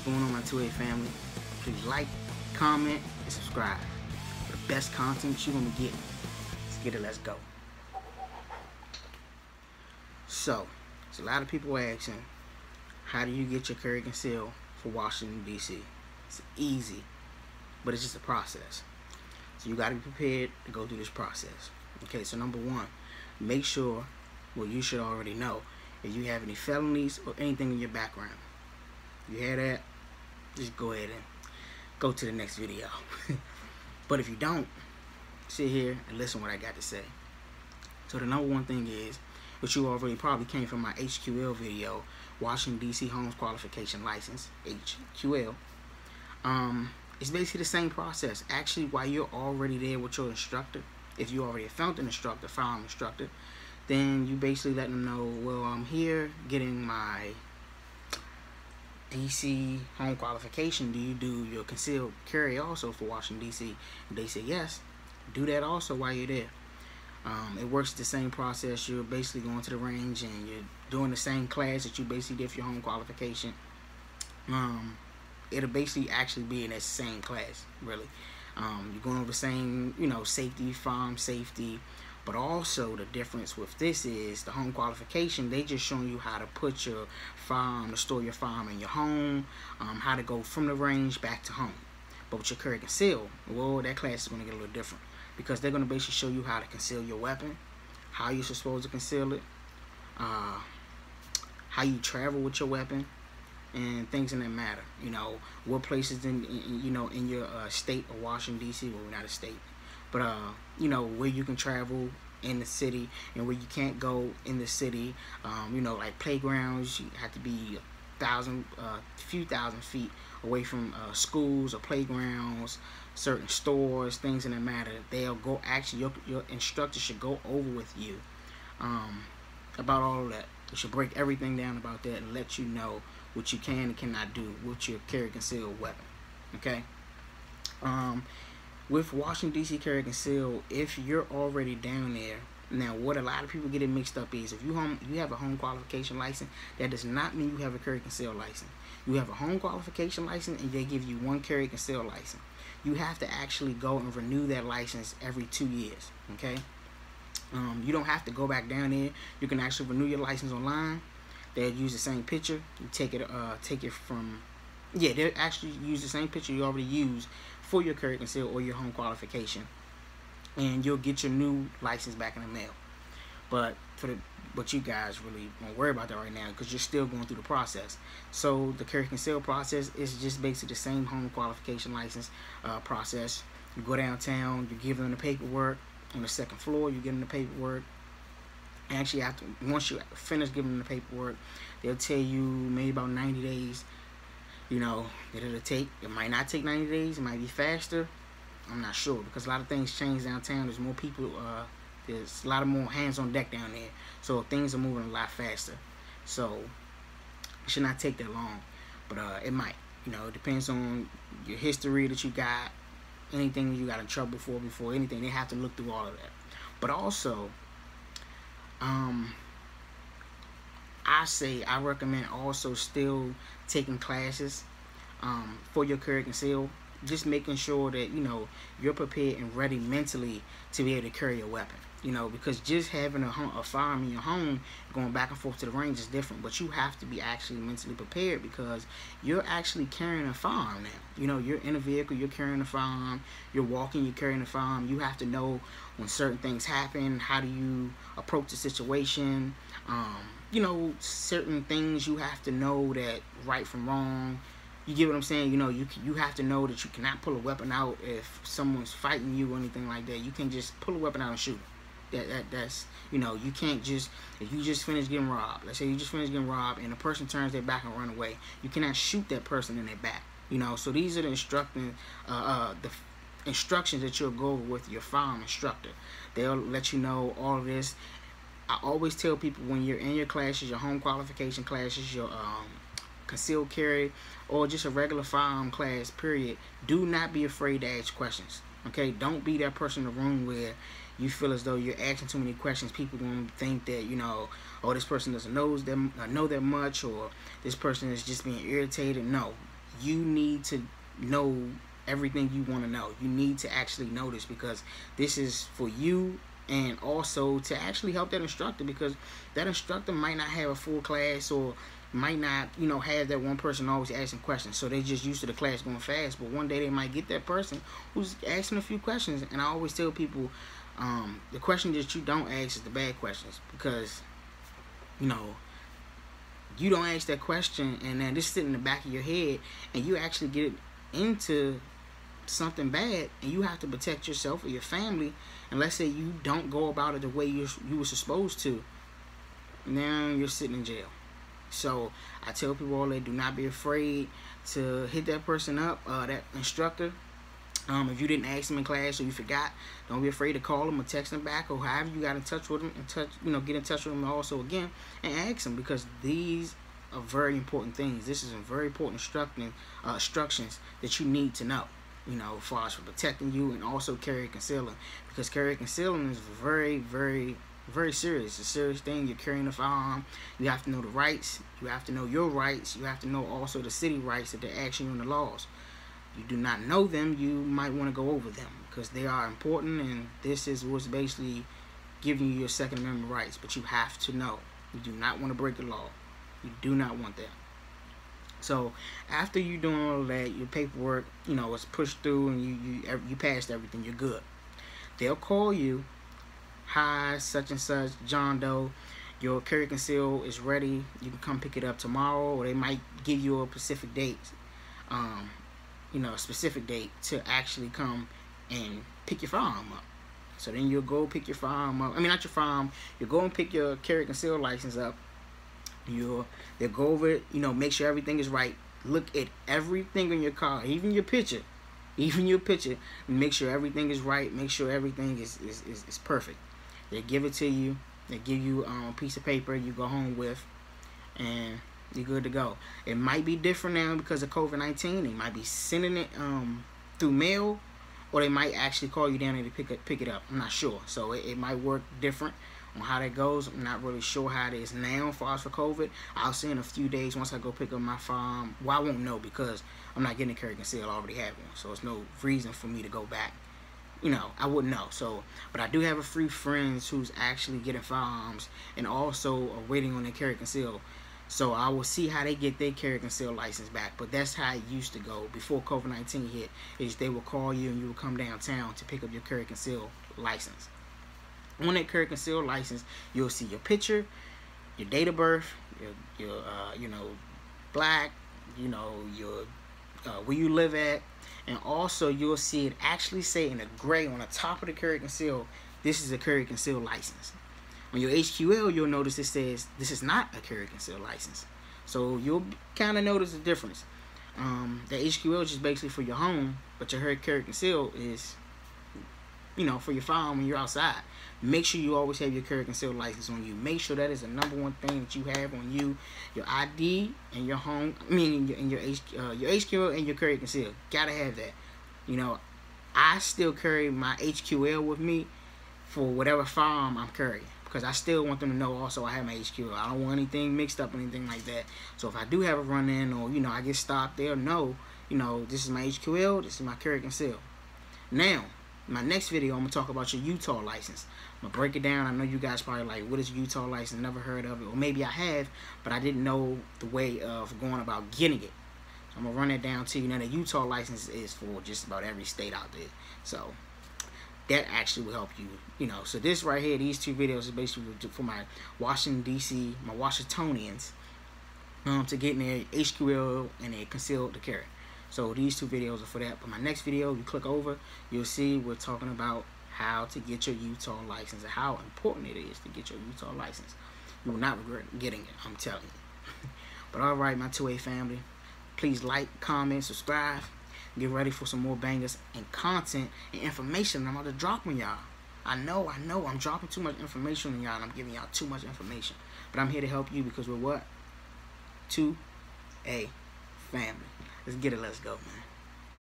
going on, my 2A family? Please like, comment, and subscribe for the best content you're going to get. Let's get it, let's go. So, there's a lot of people asking, how do you get your carry conceal for Washington, D.C.? It's easy, but it's just a process. So you got to be prepared to go through this process. Okay, so number one, make sure, well, you should already know, if you have any felonies or anything in your background. You hear that? Just go ahead and go to the next video. But if you don't, sit here and listen what I got to say. So the number one thing is, which you already probably came from my HQL video, Washington DC Homes Qualification License, HQL. It's basically the same process. Actually, while you're already there with your instructor, if you already found an instructor, firearm instructor, then you basically let them know, well, I'm here getting my DC home qualification. Do you do your concealed carry also for Washington DC? And they say yes. Do that also while you're there. It works the same process. You're basically going to the range and you're doing the same class that you basically did for your home qualification. It'll basically actually be in that same class, really. You're going over the same, safety, firearm safety. But also the difference with this is the home qualification, they just showing you how to put your firearm, to store your firearm in your home, how to go from the range back to home. But with your carry conceal, well, that class is going to get a little different, because they're going to basically show you how to conceal your weapon, how you're supposed to conceal it, how you travel with your weapon, and things in that matter. What places in your state of Washington D.C. Well, we're not a state, but where you can travel in the city and where you can't go in the city. Like playgrounds, you have to be a few thousand feet away from schools or playgrounds, certain stores, things in that matter. They'll go, actually your instructor should go over with you about all of that. They should break everything down about that and let you know what you can and cannot do with your carry concealed weapon. Okay. With Washington D.C. carry conceal, if you're already down there, now what a lot of people get it mixed up is, if you have a home qualification license, that does not mean you have a carry conceal license. You have a home qualification license and they give you one carry conceal license. You have to actually go and renew that license every 2 years. Okay. You don't have to go back down there. You can actually renew your license online. They'll use the same picture. You take it from, they'll actually use the same picture you already used for your carry conceal or your home qualification, and you'll get your new license back in the mail. But you guys really won't worry about that right now, because you're still going through the process. So the carry conceal process is just basically the same home qualification license process. You go downtown, you give them the paperwork on the second floor. You give them the paperwork. Actually, once you finish giving them the paperwork, they'll tell you maybe about 90 days. That it'll take. It might not take 90 days. It might be faster. I'm not sure, because a lot of things change downtown. There's more people. There's a lot of more hands on deck down there, so things are moving a lot faster. So it should not take that long, but it might. It depends on your history that you got, anything you got in trouble for before anything. They have to look through all of that. But also, I recommend also still taking classes for your carry conceal, just making sure that you're prepared and ready mentally to be able to carry a weapon. Because just having a firearm in your home, going back and forth to the range, is different. But you have to be actually mentally prepared, because you're actually carrying a firearm now. You're in a vehicle, you're carrying a firearm. You're walking, you're carrying a firearm. You have to know when certain things happen. How do you approach the situation? Certain things you have to know, that right from wrong. You get what I'm saying? You have to know that you cannot pull a weapon out if someone's fighting you or anything like that. You can't just pull a weapon out and shoot. That's you can't just, if you just finished getting robbed. Let's say you just finished getting robbed and the person turns their back and run away. You cannot shoot that person in their back. So these are the instructions that you'll go over with your firearm instructor. They'll let you know all of this. I always tell people, when you're in your classes, your home qualification classes, your concealed carry, or just a regular firearm class, period, do not be afraid to ask questions. Okay, don't be that person in the room where you feel as though you're asking too many questions. People gonna think that oh, this person doesn't know that much, or this person is just being irritated. No, you need to know everything you want to know. You need to actually know this, because this is for you, and also to actually help that instructor, because that instructor might not have a full class, or might not, have that one person always asking questions. So they just used to the class going fast, but one day they might get that person who's asking a few questions. And I always tell people, the question that you don't ask is the bad questions, because you don't ask that question, and then this sit in the back of your head, and you actually get into something bad, and you have to protect yourself or your family. And let's say you don't go about it the way you were supposed to, now you're sitting in jail. So I tell people all that, do not be afraid to hit that person up, that instructor. If you didn't ask them in class, or you forgot, don't be afraid to call them or text them back, or however you got in touch with them, and get in touch with them also again, and ask them, because these are very important things. This is a very important instructions that you need to know, as far as for protecting you, and also carry concealing, because carry concealing is very, very, very serious. It's a serious thing. You're carrying a firearm. You have to know the rights. You have to know your rights. You have to know also the city rights that they're actually in the laws. You do not know them, you might want to go over them, because they are important, and this is what's basically giving you your Second Amendment rights. But you have to know. You do not want to break the law. You do not want that. So after you doing all of that, your paperwork, is pushed through, and you passed everything, you're good. They'll call you, hi, such and such, John Doe, your carry conceal is ready. You can come pick it up tomorrow, or they might give you a specific date. A specific date to actually come and pick your firearm up. So then you'll go pick your firearm up. I mean, not your firearm. You'll go and pick your carry conceal license up. They'll go over it, make sure everything is right. Look at everything in your car, even your picture. Make sure everything is right. Make sure everything is perfect. They give it to you. They give you a piece of paper you go home with, and you're good to go. It might be different now because of COVID-19. They might be sending it through mail, or they might actually call you down and pick it up. I'm not sure. So it might work different on how that goes. I'm not really sure how it is now as far as for COVID. I'll see in a few days once I go pick up my firearm. Well, I won't know, because I'm not getting a carry conceal. I already have one. So there's no reason for me to go back. I wouldn't know. So, but I do have a few friends who's actually getting firearms and also are waiting on their carry conceal. So I will see how they get their carry conceal license back. But that's how it used to go before COVID-19 hit, is they will call you and you will come downtown to pick up your carry conceal license. On that carry conceal license, you'll see your picture, your date of birth, your black, your where you live at, and also you'll see it actually say in a gray on the top of the carry conceal, this is a carry conceal license. On your HQL, you'll notice it says this is not a carry conceal license. So you'll kind of notice the difference. The HQL is just basically for your home, but your carry conceal is, for your firearm when you're outside. Make sure you always have your carry conceal license on you. Make sure that is the number one thing that you have on you. Your ID and your home. Your HQL and your carry conceal. Gotta have that. I still carry my HQL with me for whatever firearm I'm carrying, because I still want them to know also I have my HQL. I don't want anything mixed up or anything like that. So if I do have a run-in, or I get stopped, they'll know, this is my HQL, this is my carry conceal. Now, my next video, I'm going to talk about your Utah license. I'm going to break it down. I know you guys probably like, what is Utah license? Never heard of it. Or maybe I have, but I didn't know the way of going about getting it. So I'm going to run it down to you. Now, the Utah license is for just about every state out there. So that actually will help you, So this right here, these two videos is basically for my Washington, D.C., my Washingtonians, to get in their HQL and their concealed to carry. So these two videos are for that. But my next video, you click over, you'll see we're talking about how to get your Utah license and how important it is to get your Utah license. You will not regret getting it, I'm telling you. But all right, my 2A family, please like, comment, subscribe. Get ready for some more bangers and content and information I'm about to drop on y'all. I know, I'm dropping too much information on y'all, and I'm giving y'all too much information. But I'm here to help you, because we're what? 2A family. Let's get it, let's go, man.